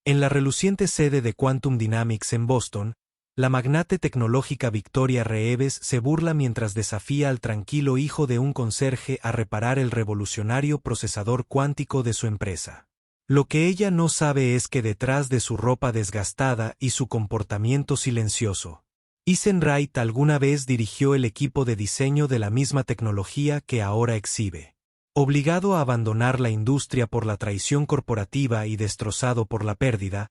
En la reluciente sede de Quantum Dynamics en Boston, la magnate tecnológica Victoria Reeves se burla mientras desafía al tranquilo hijo de un conserje a reparar el revolucionario procesador cuántico de su empresa. Lo que ella no sabe es que detrás de su ropa desgastada y su comportamiento silencioso, Eisenwright alguna vez dirigió el equipo de diseño de la misma tecnología que ahora exhibe. Obligado a abandonar la industria por la traición corporativa y destrozado por la pérdida,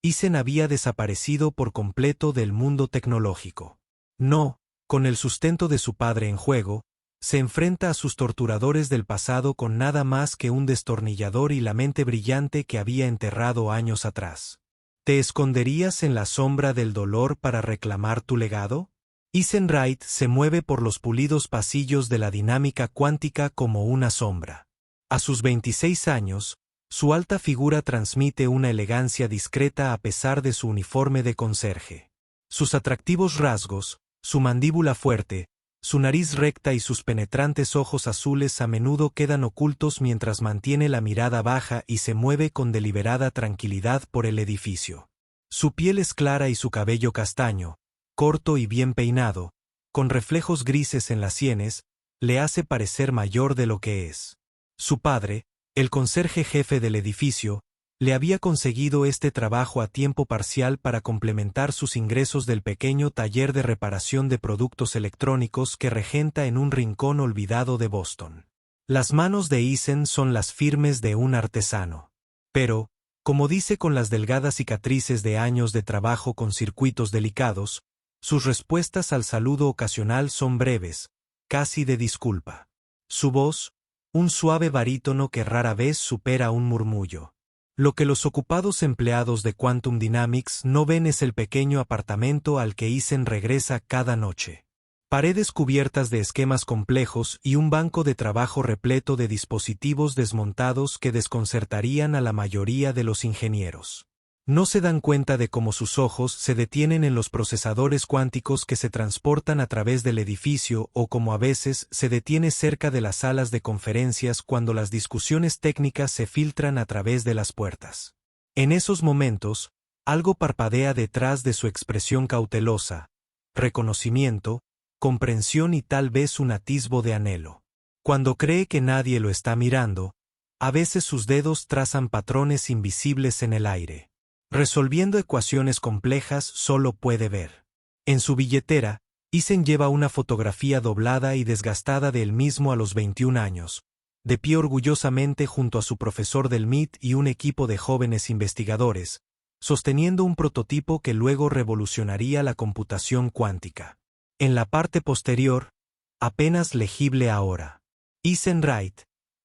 Eisen había desaparecido por completo del mundo tecnológico. No, con el sustento de su padre en juego, se enfrenta a sus torturadores del pasado con nada más que un destornillador y la mente brillante que había enterrado años atrás. ¿Te esconderías en la sombra del dolor para reclamar tu legado? Eisenwright se mueve por los pulidos pasillos de la dinámica cuántica como una sombra. A sus 26 años, su alta figura transmite una elegancia discreta a pesar de su uniforme de conserje. Sus atractivos rasgos, su mandíbula fuerte, su nariz recta y sus penetrantes ojos azules a menudo quedan ocultos mientras mantiene la mirada baja y se mueve con deliberada tranquilidad por el edificio. Su piel es clara y su cabello castaño, corto y bien peinado, con reflejos grises en las sienes, le hace parecer mayor de lo que es. Su padre, el conserje jefe del edificio, le había conseguido este trabajo a tiempo parcial para complementar sus ingresos del pequeño taller de reparación de productos electrónicos que regenta en un rincón olvidado de Boston. Las manos de Eisen son las firmes de un artesano. Pero, como dice con las delgadas cicatrices de años de trabajo con circuitos delicados, sus respuestas al saludo ocasional son breves, casi de disculpa. Su voz, un suave barítono que rara vez supera un murmullo. Lo que los ocupados empleados de Quantum Dynamics no ven es el pequeño apartamento al que Eisen regresa cada noche. Paredes cubiertas de esquemas complejos y un banco de trabajo repleto de dispositivos desmontados que desconcertarían a la mayoría de los ingenieros. No se dan cuenta de cómo sus ojos se detienen en los procesadores cuánticos que se transportan a través del edificio o como a veces se detiene cerca de las salas de conferencias cuando las discusiones técnicas se filtran a través de las puertas. En esos momentos, algo parpadea detrás de su expresión cautelosa: reconocimiento, comprensión y tal vez un atisbo de anhelo. Cuando cree que nadie lo está mirando, a veces sus dedos trazan patrones invisibles en el aire. Resolviendo ecuaciones complejas solo puede ver. En su billetera, Eisen lleva una fotografía doblada y desgastada de él mismo a los 21 años, de pie orgullosamente junto a su profesor del MIT y un equipo de jóvenes investigadores, sosteniendo un prototipo que luego revolucionaría la computación cuántica. En la parte posterior, apenas legible ahora, Eisenwright,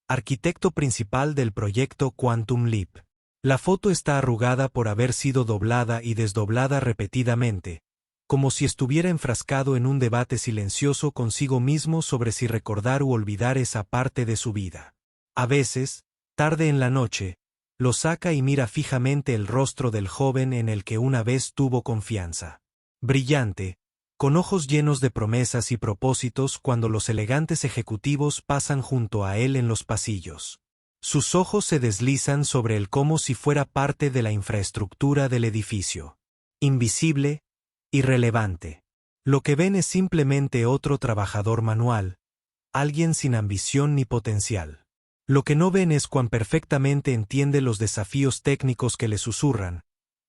arquitecto principal del proyecto Quantum Leap. La foto está arrugada por haber sido doblada y desdoblada repetidamente, como si estuviera enfrascado en un debate silencioso consigo mismo sobre si recordar u olvidar esa parte de su vida. A veces, tarde en la noche, lo saca y mira fijamente el rostro del joven en el que una vez tuvo confianza. Brillante, con ojos llenos de promesas y propósitos cuando los elegantes ejecutivos pasan junto a él en los pasillos. Sus ojos se deslizan sobre él como si fuera parte de la infraestructura del edificio. Invisible, irrelevante. Lo que ven es simplemente otro trabajador manual, alguien sin ambición ni potencial. Lo que no ven es cuán perfectamente entiende los desafíos técnicos que le susurran,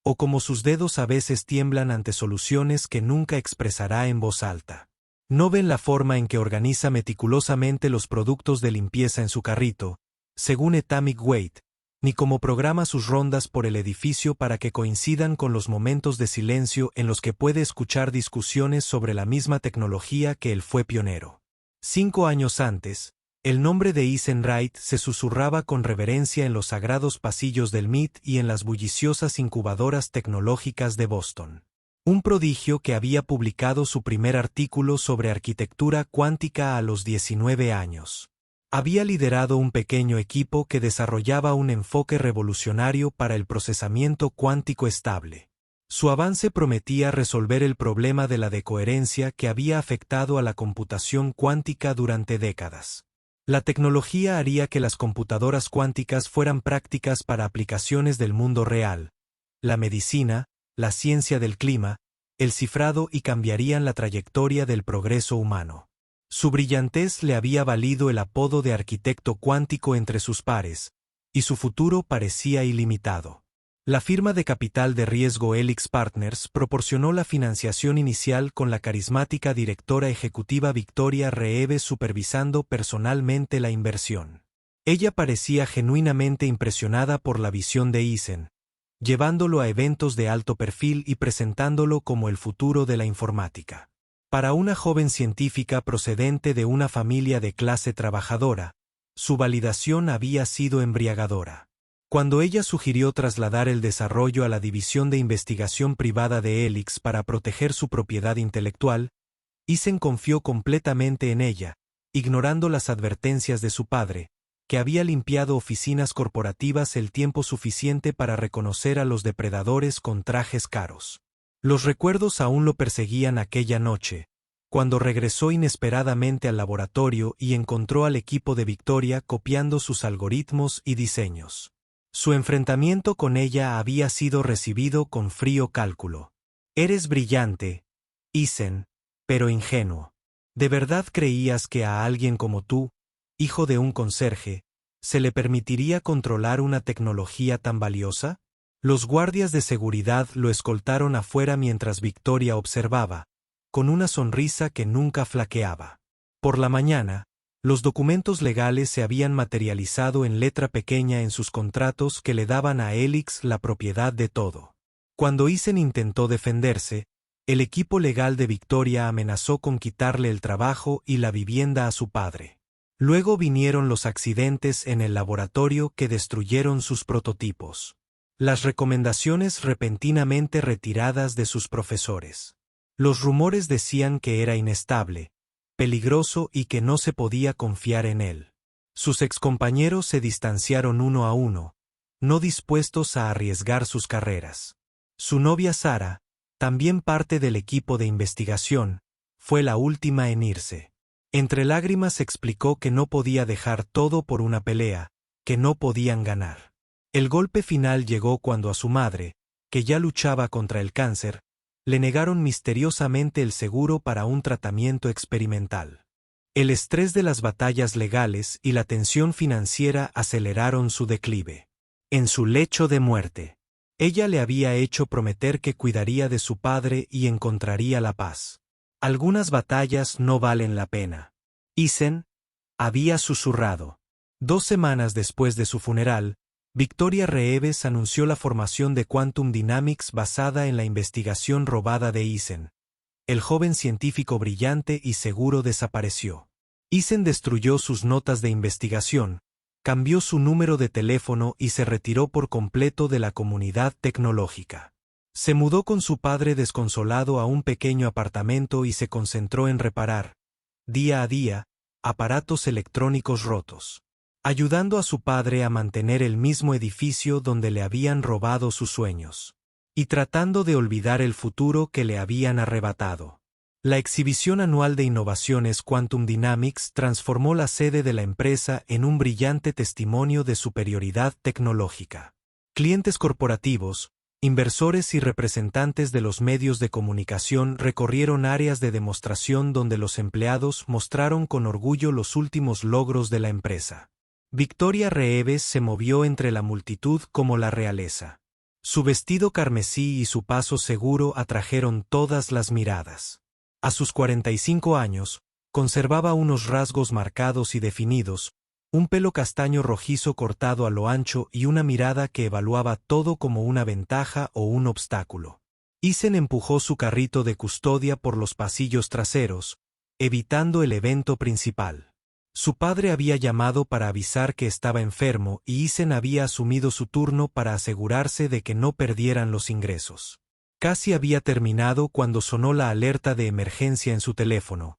o cómo sus dedos a veces tiemblan ante soluciones que nunca expresará en voz alta. No ven la forma en que organiza meticulosamente los productos de limpieza en su carrito, según Atomic Weight, ni cómo programa sus rondas por el edificio para que coincidan con los momentos de silencio en los que puede escuchar discusiones sobre la misma tecnología que él fue pionero. 5 años antes, el nombre de Eisenwright se susurraba con reverencia en los sagrados pasillos del MIT y en las bulliciosas incubadoras tecnológicas de Boston. Un prodigio que había publicado su primer artículo sobre arquitectura cuántica a los 19 años. Había liderado un pequeño equipo que desarrollaba un enfoque revolucionario para el procesamiento cuántico estable. Su avance prometía resolver el problema de la decoherencia que había afectado a la computación cuántica durante décadas. La tecnología haría que las computadoras cuánticas fueran prácticas para aplicaciones del mundo real, la medicina, la ciencia del clima, el cifrado y cambiarían la trayectoria del progreso humano. Su brillantez le había valido el apodo de arquitecto cuántico entre sus pares, y su futuro parecía ilimitado. La firma de capital de riesgo Helix Partners proporcionó la financiación inicial con la carismática directora ejecutiva Victoria Reeves supervisando personalmente la inversión. Ella parecía genuinamente impresionada por la visión de Eisen, llevándolo a eventos de alto perfil y presentándolo como el futuro de la informática. Para una joven científica procedente de una familia de clase trabajadora, su validación había sido embriagadora. Cuando ella sugirió trasladar el desarrollo a la división de investigación privada de Helix para proteger su propiedad intelectual, Eisen confió completamente en ella, ignorando las advertencias de su padre, que había limpiado oficinas corporativas el tiempo suficiente para reconocer a los depredadores con trajes caros. Los recuerdos aún lo perseguían aquella noche, cuando regresó inesperadamente al laboratorio y encontró al equipo de Victoria copiando sus algoritmos y diseños. Su enfrentamiento con ella había sido recibido con frío cálculo. «Eres brillante, Eisen, pero ingenuo. ¿De verdad creías que a alguien como tú, hijo de un conserje, se le permitiría controlar una tecnología tan valiosa?» Los guardias de seguridad lo escoltaron afuera mientras Victoria observaba, con una sonrisa que nunca flaqueaba. Por la mañana, los documentos legales se habían materializado en letra pequeña en sus contratos que le daban a Helix la propiedad de todo. Cuando Eisen intentó defenderse, el equipo legal de Victoria amenazó con quitarle el trabajo y la vivienda a su padre. Luego vinieron los accidentes en el laboratorio que destruyeron sus prototipos. Las recomendaciones repentinamente retiradas de sus profesores. Los rumores decían que era inestable, peligroso y que no se podía confiar en él. Sus excompañeros se distanciaron uno a uno, no dispuestos a arriesgar sus carreras. Su novia Sara, también parte del equipo de investigación, fue la última en irse. Entre lágrimas explicó que no podía dejar todo por una pelea, que no podían ganar. El golpe final llegó cuando a su madre, que ya luchaba contra el cáncer, le negaron misteriosamente el seguro para un tratamiento experimental. El estrés de las batallas legales y la tensión financiera aceleraron su declive. En su lecho de muerte, ella le había hecho prometer que cuidaría de su padre y encontraría la paz. Algunas batallas no valen la pena. Eisen había susurrado. 2 semanas después de su funeral, Victoria Reeves anunció la formación de Quantum Dynamics basada en la investigación robada de Eisen. El joven científico brillante y seguro desapareció. Eisen destruyó sus notas de investigación, cambió su número de teléfono y se retiró por completo de la comunidad tecnológica. Se mudó con su padre desconsolado a un pequeño apartamento y se concentró en reparar, día a día, aparatos electrónicos rotos, ayudando a su padre a mantener el mismo edificio donde le habían robado sus sueños, y tratando de olvidar el futuro que le habían arrebatado. La exhibición anual de innovaciones Quantum Dynamics transformó la sede de la empresa en un brillante testimonio de superioridad tecnológica. Clientes corporativos, inversores y representantes de los medios de comunicación recorrieron áreas de demostración donde los empleados mostraron con orgullo los últimos logros de la empresa. Victoria Reeves se movió entre la multitud como la realeza. Su vestido carmesí y su paso seguro atrajeron todas las miradas. A sus 45 años, conservaba unos rasgos marcados y definidos, un pelo castaño rojizo cortado a lo ancho y una mirada que evaluaba todo como una ventaja o un obstáculo. Eisen empujó su carrito de custodia por los pasillos traseros, evitando el evento principal. Su padre había llamado para avisar que estaba enfermo y Eisen había asumido su turno para asegurarse de que no perdieran los ingresos. Casi había terminado cuando sonó la alerta de emergencia en su teléfono.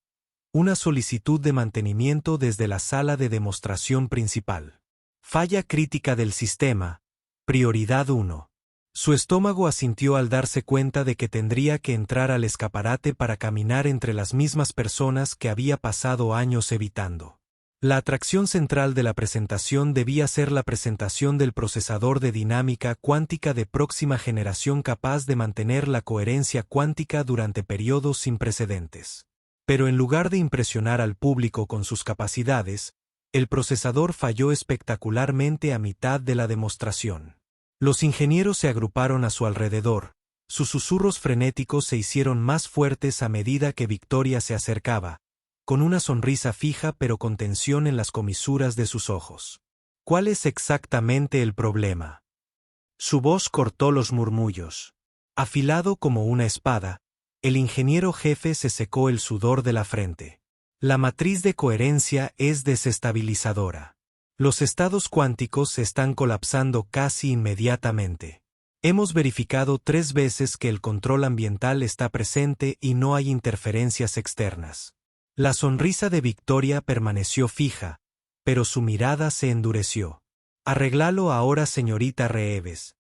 Una solicitud de mantenimiento desde la sala de demostración principal. Falla crítica del sistema. Prioridad 1. Su estómago asintió al darse cuenta de que tendría que entrar al escaparate para caminar entre las mismas personas que había pasado años evitando. La atracción central de la presentación debía ser la presentación del procesador de dinámica cuántica de próxima generación capaz de mantener la coherencia cuántica durante periodos sin precedentes. Pero en lugar de impresionar al público con sus capacidades, el procesador falló espectacularmente a mitad de la demostración. Los ingenieros se agruparon a su alrededor, sus susurros frenéticos se hicieron más fuertes a medida que Victoria se acercaba, con una sonrisa fija pero con tensión en las comisuras de sus ojos. ¿Cuál es exactamente el problema? Su voz cortó los murmullos. Afilado como una espada, el ingeniero jefe se secó el sudor de la frente. La matriz de coherencia es desestabilizadora. Los estados cuánticos se están colapsando casi inmediatamente. Hemos verificado 3 veces que el control ambiental está presente y no hay interferencias externas. La sonrisa de Victoria permaneció fija, pero su mirada se endureció. Arréglalo ahora, señorita Reeves.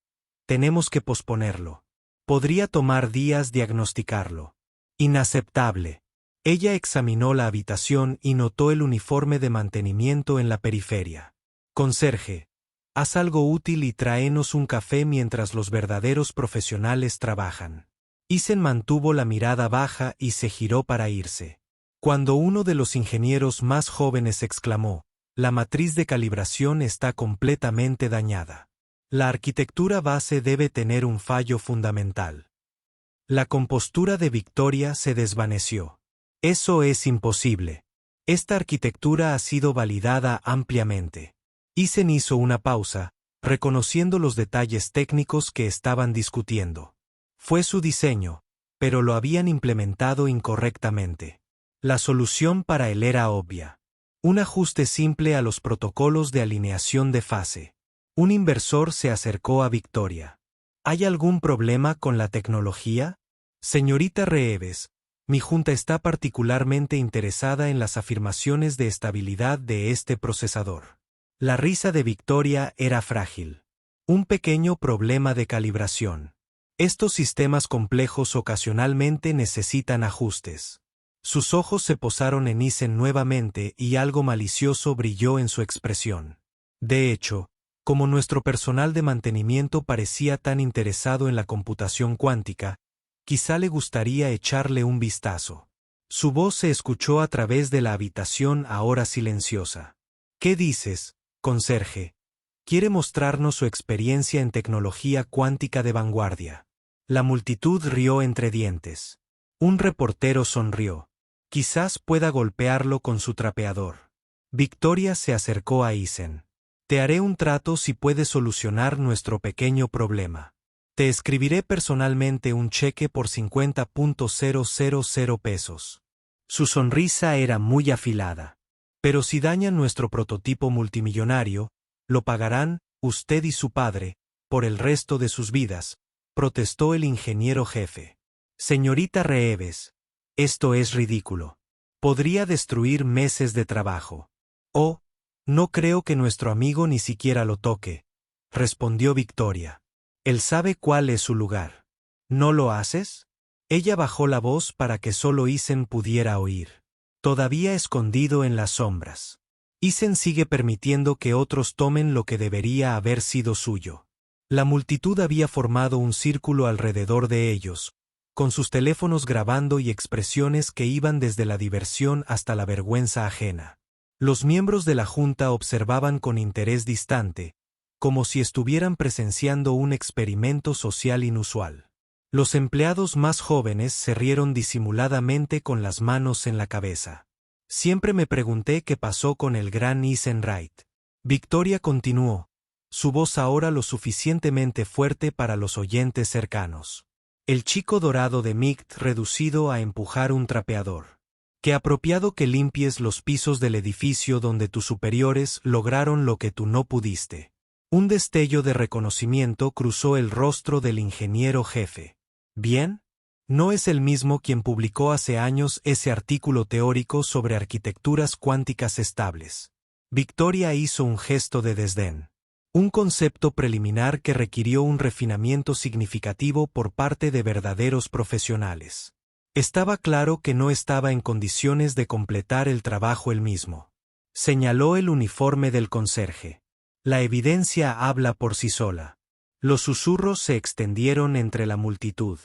Tenemos que posponerlo. Podría tomar días diagnosticarlo. Inaceptable. Ella examinó la habitación y notó el uniforme de mantenimiento en la periferia. Conserje, haz algo útil y tráenos un café mientras los verdaderos profesionales trabajan. Isen mantuvo la mirada baja y se giró para irse. Cuando uno de los ingenieros más jóvenes exclamó, la matriz de calibración está completamente dañada. La arquitectura base debe tener un fallo fundamental. La compostura de Victoria se desvaneció. Eso es imposible. Esta arquitectura ha sido validada ampliamente. Isen hizo una pausa, reconociendo los detalles técnicos que estaban discutiendo. Fue su diseño, pero lo habían implementado incorrectamente. La solución para él era obvia. Un ajuste simple a los protocolos de alineación de fase. Un inversor se acercó a Victoria. ¿Hay algún problema con la tecnología? Señorita Reeves, mi junta está particularmente interesada en las afirmaciones de estabilidad de este procesador. La risa de Victoria era frágil. Un pequeño problema de calibración. Estos sistemas complejos ocasionalmente necesitan ajustes. Sus ojos se posaron en Isen nuevamente y algo malicioso brilló en su expresión. De hecho, como nuestro personal de mantenimiento parecía tan interesado en la computación cuántica, quizá le gustaría echarle un vistazo. Su voz se escuchó a través de la habitación ahora silenciosa. ¿Qué dices, conserje? Quiere mostrarnos su experiencia en tecnología cuántica de vanguardia. La multitud rió entre dientes. Un reportero sonrió. Quizás pueda golpearlo con su trapeador. Victoria se acercó a Isen. Te haré un trato si puedes solucionar nuestro pequeño problema. Te escribiré personalmente un cheque por 50.000 pesos. Su sonrisa era muy afilada. Pero si dañan nuestro prototipo multimillonario, lo pagarán, usted y su padre, por el resto de sus vidas, protestó el ingeniero jefe. Señorita Reeves, esto es ridículo. Podría destruir meses de trabajo. Oh, no creo que nuestro amigo ni siquiera lo toque, respondió Victoria. Él sabe cuál es su lugar. ¿No lo haces? Ella bajó la voz para que solo Isen pudiera oír. Todavía escondido en las sombras. Isen sigue permitiendo que otros tomen lo que debería haber sido suyo. La multitud había formado un círculo alrededor de ellos, con sus teléfonos grabando y expresiones que iban desde la diversión hasta la vergüenza ajena. Los miembros de la junta observaban con interés distante, como si estuvieran presenciando un experimento social inusual. Los empleados más jóvenes se rieron disimuladamente con las manos en la cabeza. Siempre me pregunté qué pasó con el gran Isen Wright. Victoria continuó, su voz ahora lo suficientemente fuerte para los oyentes cercanos. El chico dorado de Mict reducido a empujar un trapeador. Qué apropiado que limpies los pisos del edificio donde tus superiores lograron lo que tú no pudiste. Un destello de reconocimiento cruzó el rostro del ingeniero jefe. ¿Bien? No es el mismo quien publicó hace años ese artículo teórico sobre arquitecturas cuánticas estables. Victoria hizo un gesto de desdén. Un concepto preliminar que requirió un refinamiento significativo por parte de verdaderos profesionales. Estaba claro que no estaba en condiciones de completar el trabajo él mismo. Señaló el uniforme del conserje. La evidencia habla por sí sola. Los susurros se extendieron entre la multitud.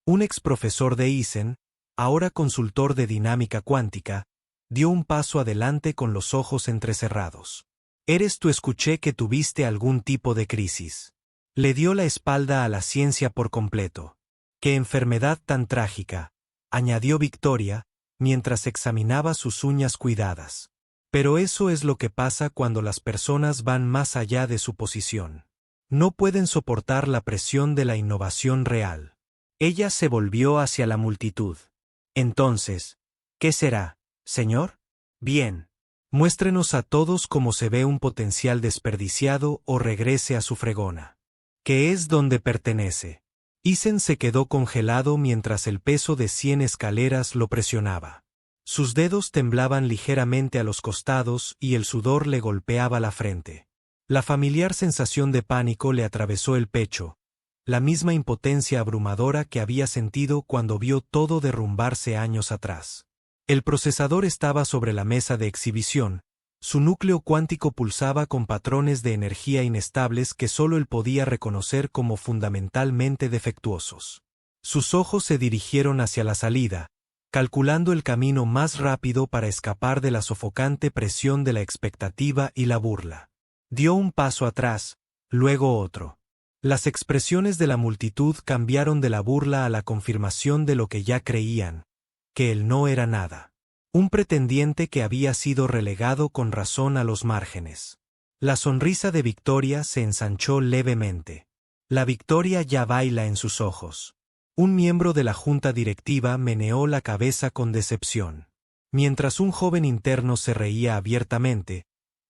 Un exprofesor de Eisen, ahora consultor de dinámica cuántica, dio un paso adelante con los ojos entrecerrados. «Eres tú, escuché que tuviste algún tipo de crisis». Le dio la espalda a la ciencia por completo. «Qué enfermedad tan trágica», añadió Victoria, mientras examinaba sus uñas cuidadas. «Pero eso es lo que pasa cuando las personas van más allá de su posición. No pueden soportar la presión de la innovación real». Ella se volvió hacia la multitud. «Entonces, ¿qué será, señor? Bien. Muéstrenos a todos cómo se ve un potencial desperdiciado o regrese a su fregona. Que es donde pertenece». Eisen se quedó congelado mientras el peso de 100 escaleras lo presionaba. Sus dedos temblaban ligeramente a los costados y el sudor le golpeaba la frente. La familiar sensación de pánico le atravesó el pecho, la misma impotencia abrumadora que había sentido cuando vio todo derrumbarse años atrás. El procesador estaba sobre la mesa de exhibición. Su núcleo cuántico pulsaba con patrones de energía inestables que solo él podía reconocer como fundamentalmente defectuosos. Sus ojos se dirigieron hacia la salida, calculando el camino más rápido para escapar de la sofocante presión de la expectativa y la burla. Dio un paso atrás, luego otro. Las expresiones de la multitud cambiaron de la burla a la confirmación de lo que ya creían, que él no era nada. Un pretendiente que había sido relegado con razón a los márgenes. La sonrisa de Victoria se ensanchó levemente. La victoria ya baila en sus ojos. Un miembro de la junta directiva meneó la cabeza con decepción. Mientras un joven interno se reía abiertamente,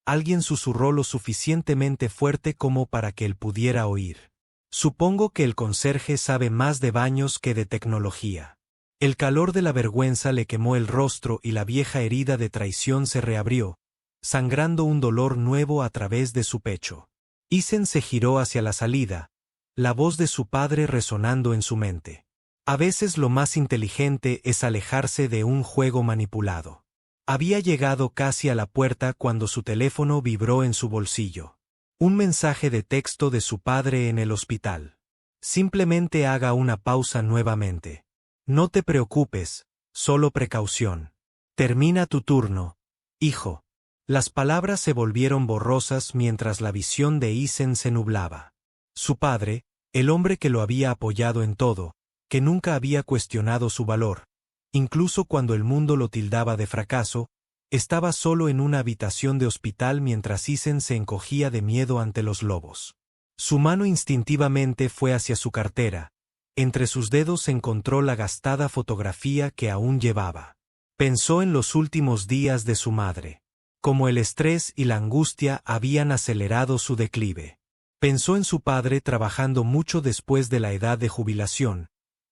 alguien susurró lo suficientemente fuerte como para que él pudiera oír. «Supongo que el conserje sabe más de baños que de tecnología». El calor de la vergüenza le quemó el rostro y la vieja herida de traición se reabrió, sangrando un dolor nuevo a través de su pecho. Eisen se giró hacia la salida, la voz de su padre resonando en su mente. A veces lo más inteligente es alejarse de un juego manipulado. Había llegado casi a la puerta cuando su teléfono vibró en su bolsillo. Un mensaje de texto de su padre en el hospital. «Simplemente haga una pausa nuevamente. No te preocupes, solo precaución. Termina tu turno, hijo». Las palabras se volvieron borrosas mientras la visión de Eisen se nublaba. Su padre, el hombre que lo había apoyado en todo, que nunca había cuestionado su valor, incluso cuando el mundo lo tildaba de fracaso, estaba solo en una habitación de hospital mientras Eisen se encogía de miedo ante los lobos. Su mano instintivamente fue hacia su cartera. Entre sus dedos encontró la gastada fotografía que aún llevaba. Pensó en los últimos días de su madre. Como el estrés y la angustia habían acelerado su declive. Pensó en su padre trabajando mucho después de la edad de jubilación,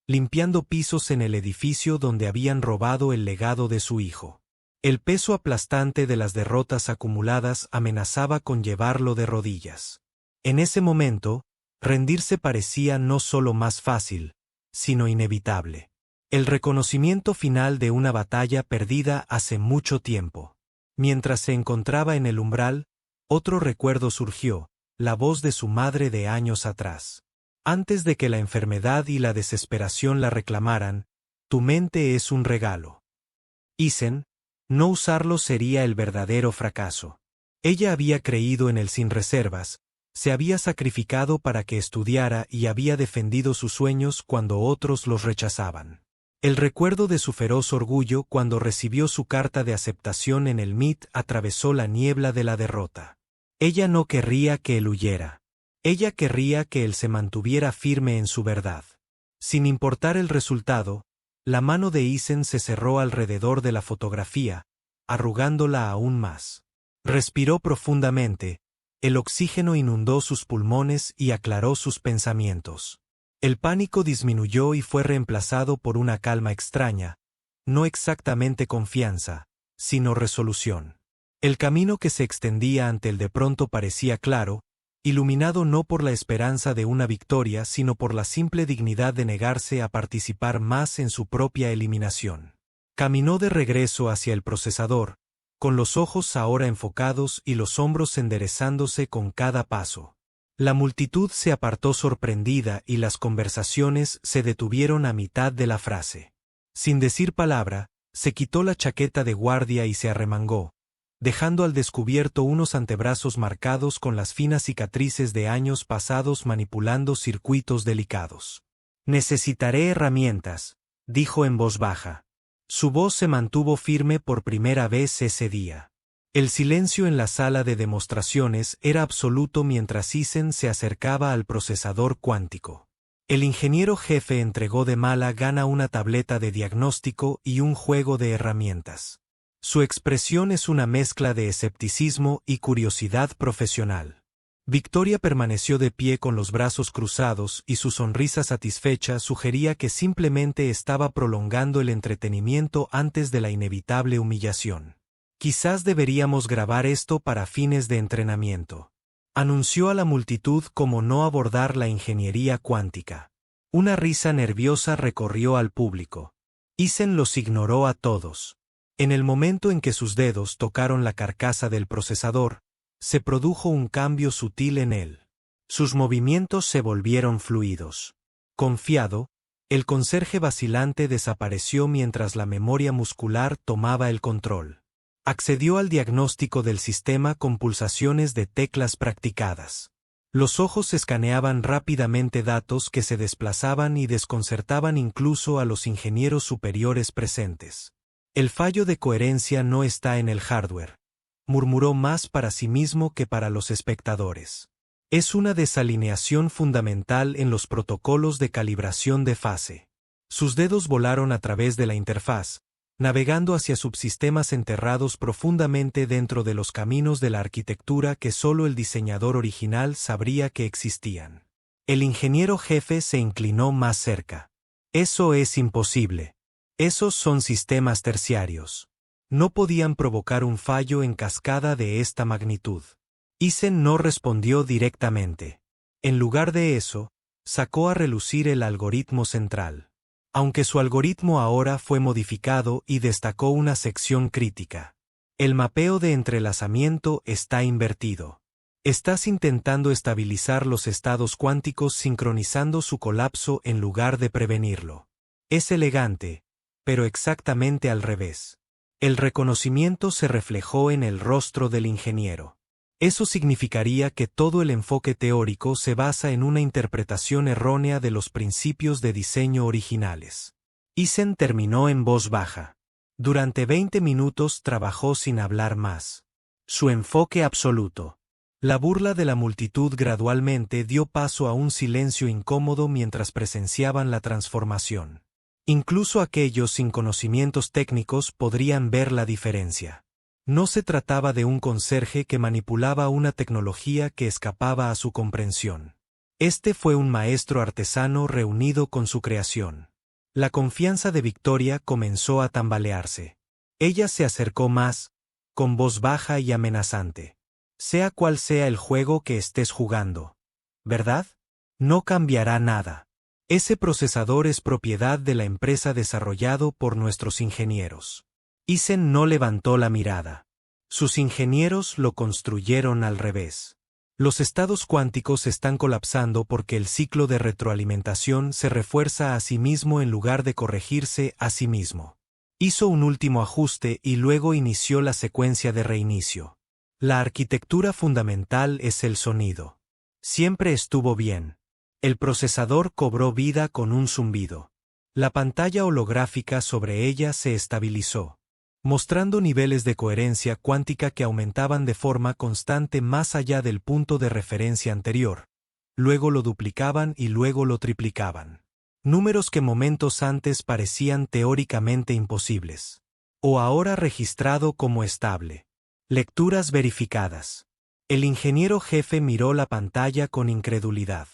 limpiando pisos en el edificio donde habían robado el legado de su hijo. El peso aplastante de las derrotas acumuladas amenazaba con llevarlo de rodillas. En ese momento, rendirse parecía no solo más fácil, sino inevitable. El reconocimiento final de una batalla perdida hace mucho tiempo. Mientras se encontraba en el umbral, otro recuerdo surgió, la voz de su madre de años atrás. Antes de que la enfermedad y la desesperación la reclamaran, tu mente es un regalo. Eisen, no usarlo sería el verdadero fracaso. Ella había creído en él sin reservas, se había sacrificado para que estudiara y había defendido sus sueños cuando otros los rechazaban. El recuerdo de su feroz orgullo cuando recibió su carta de aceptación en el MIT atravesó la niebla de la derrota. Ella no querría que él huyera. Ella querría que él se mantuviera firme en su verdad. Sin importar el resultado, la mano de Eisen se cerró alrededor de la fotografía, arrugándola aún más. Respiró profundamente. El oxígeno inundó sus pulmones y aclaró sus pensamientos. El pánico disminuyó y fue reemplazado por una calma extraña, no exactamente confianza, sino resolución. El camino que se extendía ante él de pronto parecía claro, iluminado no por la esperanza de una victoria sino por la simple dignidad de negarse a participar más en su propia eliminación. Caminó de regreso hacia el procesador, con los ojos ahora enfocados y los hombros enderezándose con cada paso. La multitud se apartó sorprendida y las conversaciones se detuvieron a mitad de la frase. Sin decir palabra, se quitó la chaqueta de guardia y se arremangó, dejando al descubierto unos antebrazos marcados con las finas cicatrices de años pasados manipulando circuitos delicados. «Necesitaré herramientas», dijo en voz baja. Su voz se mantuvo firme por primera vez ese día. El silencio en la sala de demostraciones era absoluto mientras Eisen se acercaba al procesador cuántico. El ingeniero jefe entregó de mala gana una tableta de diagnóstico y un juego de herramientas. Su expresión es una mezcla de escepticismo y curiosidad profesional. Victoria permaneció de pie con los brazos cruzados y su sonrisa satisfecha sugería que simplemente estaba prolongando el entretenimiento antes de la inevitable humillación. «Quizás deberíamos grabar esto para fines de entrenamiento», anunció a la multitud cómo no abordar la ingeniería cuántica. Una risa nerviosa recorrió al público. Eisen los ignoró a todos. En el momento en que sus dedos tocaron la carcasa del procesador, se produjo un cambio sutil en él. Sus movimientos se volvieron fluidos. Confiado, el conserje vacilante desapareció mientras la memoria muscular tomaba el control. Accedió al diagnóstico del sistema con pulsaciones de teclas practicadas. Los ojos escaneaban rápidamente datos que se desplazaban y desconcertaban incluso a los ingenieros superiores presentes. «El fallo de coherencia no está en el hardware», murmuró más para sí mismo que para los espectadores. «Es una desalineación fundamental en los protocolos de calibración de fase». Sus dedos volaron a través de la interfaz, navegando hacia subsistemas enterrados profundamente dentro de los caminos de la arquitectura que solo el diseñador original sabría que existían. El ingeniero jefe se inclinó más cerca. «Eso es imposible. Esos son sistemas terciarios. No podían provocar un fallo en cascada de esta magnitud». Eisen no respondió directamente. En lugar de eso, sacó a relucir el algoritmo central. Aunque su algoritmo ahora fue modificado y destacó una sección crítica. «El mapeo de entrelazamiento está invertido. Estás intentando estabilizar los estados cuánticos sincronizando su colapso en lugar de prevenirlo. Es elegante, pero exactamente al revés». El reconocimiento se reflejó en el rostro del ingeniero. Eso significaría que todo el enfoque teórico se basa en una interpretación errónea de los principios de diseño originales. Eisen terminó en voz baja. Durante 20 minutos trabajó sin hablar más. Su enfoque absoluto. La burla de la multitud gradualmente dio paso a un silencio incómodo mientras presenciaban la transformación. Incluso aquellos sin conocimientos técnicos podrían ver la diferencia. No se trataba de un conserje que manipulaba una tecnología que escapaba a su comprensión. Este fue un maestro artesano reunido con su creación. La confianza de Victoria comenzó a tambalearse. Ella se acercó más, con voz baja y amenazante. «Sea cual sea el juego que estés jugando, ¿verdad? No cambiará nada. Ese procesador es propiedad de la empresa desarrollado por nuestros ingenieros». Eisen no levantó la mirada. Sus ingenieros lo construyeron al revés. Los estados cuánticos están colapsando porque el ciclo de retroalimentación se refuerza a sí mismo en lugar de corregirse a sí mismo. Hizo un último ajuste y luego inició la secuencia de reinicio. La arquitectura fundamental es el sonido. Siempre estuvo bien. El procesador cobró vida con un zumbido. La pantalla holográfica sobre ella se estabilizó, mostrando niveles de coherencia cuántica que aumentaban de forma constante más allá del punto de referencia anterior. Luego lo duplicaban y luego lo triplicaban. Números que momentos antes parecían teóricamente imposibles. O ahora registrado como estable. Lecturas verificadas. El ingeniero jefe miró la pantalla con incredulidad.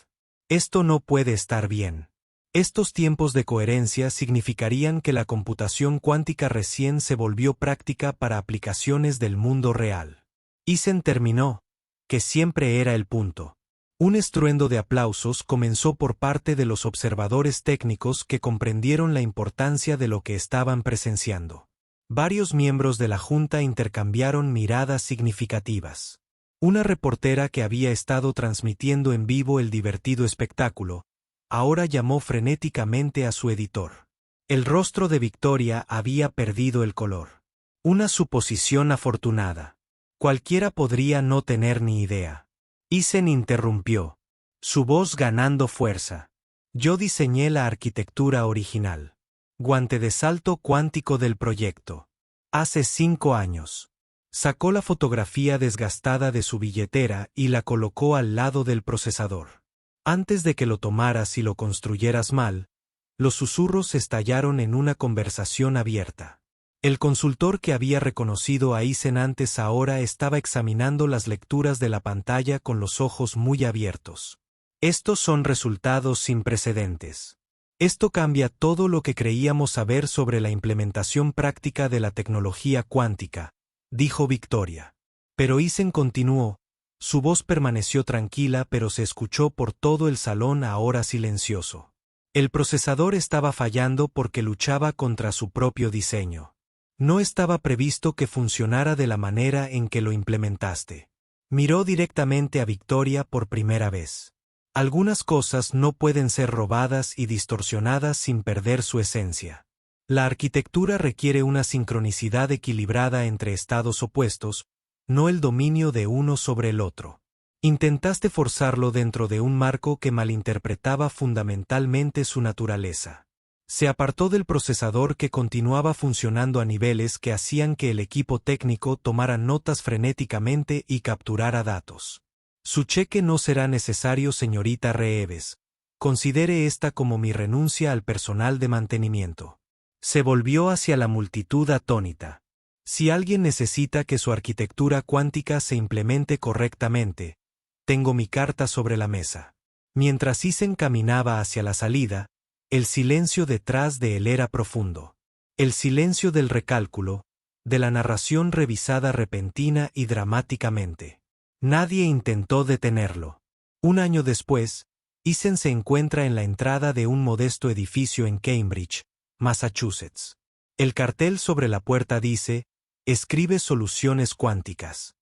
«Esto no puede estar bien. Estos tiempos de coherencia significarían que la computación cuántica recién se volvió práctica para aplicaciones del mundo real». Eisen terminó, que siempre era el punto. Un estruendo de aplausos comenzó por parte de los observadores técnicos que comprendieron la importancia de lo que estaban presenciando. Varios miembros de la junta intercambiaron miradas significativas. Una reportera que había estado transmitiendo en vivo el divertido espectáculo, ahora llamó frenéticamente a su editor. El rostro de Victoria había perdido el color. Una suposición afortunada. Cualquiera podría no tener ni idea. Eisen interrumpió, su voz ganando fuerza. Yo diseñé la arquitectura original. Guante de salto cuántico del proyecto. Hace 5 años. Sacó la fotografía desgastada de su billetera y la colocó al lado del procesador. Antes de que lo tomaras y lo construyeras mal, los susurros estallaron en una conversación abierta. El consultor que había reconocido a Eisen antes ahora estaba examinando las lecturas de la pantalla con los ojos muy abiertos. Estos son resultados sin precedentes. Esto cambia todo lo que creíamos saber sobre la implementación práctica de la tecnología cuántica, dijo Victoria. Pero Eisen continuó, su voz permaneció tranquila pero se escuchó por todo el salón ahora silencioso. El procesador estaba fallando porque luchaba contra su propio diseño. No estaba previsto que funcionara de la manera en que lo implementaste. Miró directamente a Victoria por primera vez. Algunas cosas no pueden ser robadas y distorsionadas sin perder su esencia. La arquitectura requiere una sincronicidad equilibrada entre estados opuestos, no el dominio de uno sobre el otro. Intentaste forzarlo dentro de un marco que malinterpretaba fundamentalmente su naturaleza. Se apartó del procesador que continuaba funcionando a niveles que hacían que el equipo técnico tomara notas frenéticamente y capturara datos. Su cheque no será necesario, señorita Reeves. Considere esta como mi renuncia al personal de mantenimiento. Se volvió hacia la multitud atónita. Si alguien necesita que su arquitectura cuántica se implemente correctamente, tengo mi carta sobre la mesa. Mientras Eisen caminaba hacia la salida, el silencio detrás de él era profundo. El silencio del recálculo, de la narración revisada repentina y dramáticamente. Nadie intentó detenerlo. 1 año después, Eisen se encuentra en la entrada de un modesto edificio en Cambridge, Massachusetts. El cartel sobre la puerta dice, escribe soluciones cuánticas.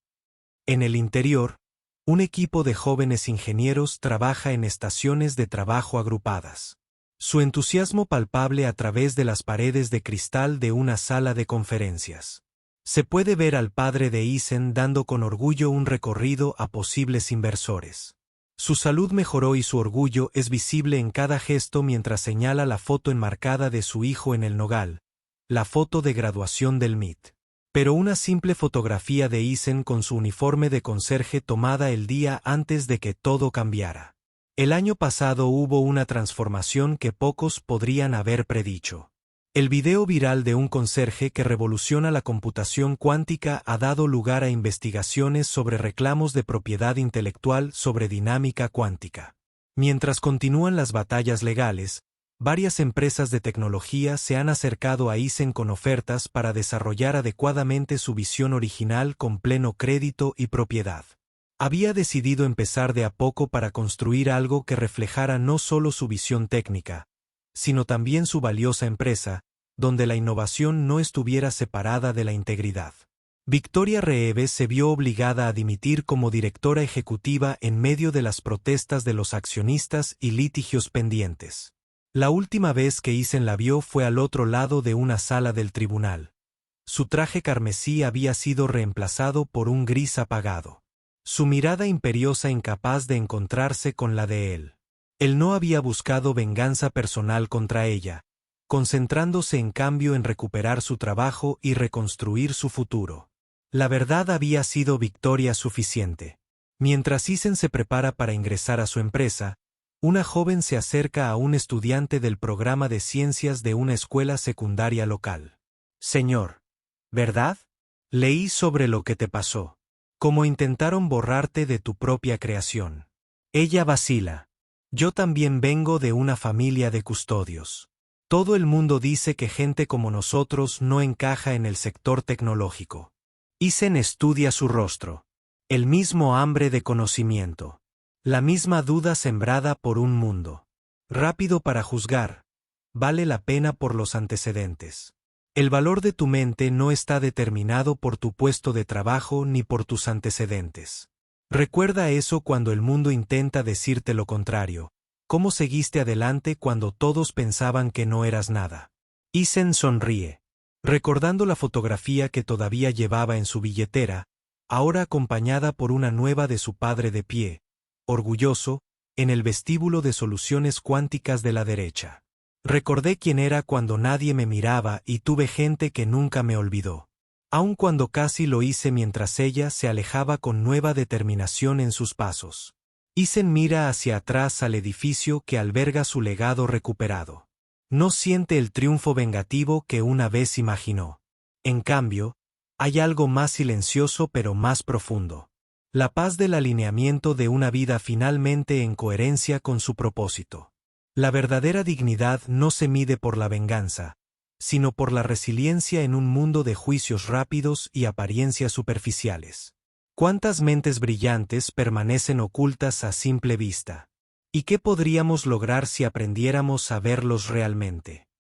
En el interior, un equipo de jóvenes ingenieros trabaja en estaciones de trabajo agrupadas. Su entusiasmo palpable a través de las paredes de cristal de una sala de conferencias. Se puede ver al padre de Eisen dando con orgullo un recorrido a posibles inversores. Su salud mejoró y su orgullo es visible en cada gesto mientras señala la foto enmarcada de su hijo en el nogal, la foto de graduación del MIT. Pero una simple fotografía de Eisen con su uniforme de conserje tomada el día antes de que todo cambiara. El año pasado hubo una transformación que pocos podrían haber predicho. El video viral de un conserje que revoluciona la computación cuántica ha dado lugar a investigaciones sobre reclamos de propiedad intelectual sobre dinámica cuántica. Mientras continúan las batallas legales, varias empresas de tecnología se han acercado a Eisen con ofertas para desarrollar adecuadamente su visión original con pleno crédito y propiedad. Había decidido empezar de a poco para construir algo que reflejara no solo su visión técnica, sino también su valiosa empresa, donde la innovación no estuviera separada de la integridad. Victoria Reeves se vio obligada a dimitir como directora ejecutiva en medio de las protestas de los accionistas y litigios pendientes. La última vez que Eisen la vio fue al otro lado de una sala del tribunal. Su traje carmesí había sido reemplazado por un gris apagado. Su mirada imperiosa incapaz de encontrarse con la de él. Él no había buscado venganza personal contra ella, concentrándose en cambio en recuperar su trabajo y reconstruir su futuro. La verdad había sido victoria suficiente. Mientras Eisen se prepara para ingresar a su empresa, una joven se acerca a un estudiante del programa de ciencias de una escuela secundaria local. Señor, ¿verdad? Leí sobre lo que te pasó. Cómo intentaron borrarte de tu propia creación. Ella vacila. Yo también vengo de una familia de custodios. Todo el mundo dice que gente como nosotros no encaja en el sector tecnológico. Eisen estudia su rostro. El mismo hambre de conocimiento. La misma duda sembrada por un mundo. Rápido para juzgar. Vale la pena por los antecedentes. El valor de tu mente no está determinado por tu puesto de trabajo ni por tus antecedentes. Recuerda eso cuando el mundo intenta decirte lo contrario. ¿Cómo seguiste adelante cuando todos pensaban que no eras nada? Isen sonríe, recordando la fotografía que todavía llevaba en su billetera, ahora acompañada por una nueva de su padre de pie, orgulloso, en el vestíbulo de soluciones cuánticas de la derecha. Recordé quién era cuando nadie me miraba y tuve gente que nunca me olvidó. Aun cuando casi lo hice mientras ella se alejaba con nueva determinación en sus pasos. Isen mira hacia atrás al edificio que alberga su legado recuperado. No siente el triunfo vengativo que una vez imaginó. En cambio, hay algo más silencioso pero más profundo. La paz del alineamiento de una vida finalmente en coherencia con su propósito. La verdadera dignidad no se mide por la venganza, sino por la resiliencia en un mundo de juicios rápidos y apariencias superficiales. ¿Cuántas mentes brillantes permanecen ocultas a simple vista? ¿Y qué podríamos lograr si aprendiéramos a verlos realmente?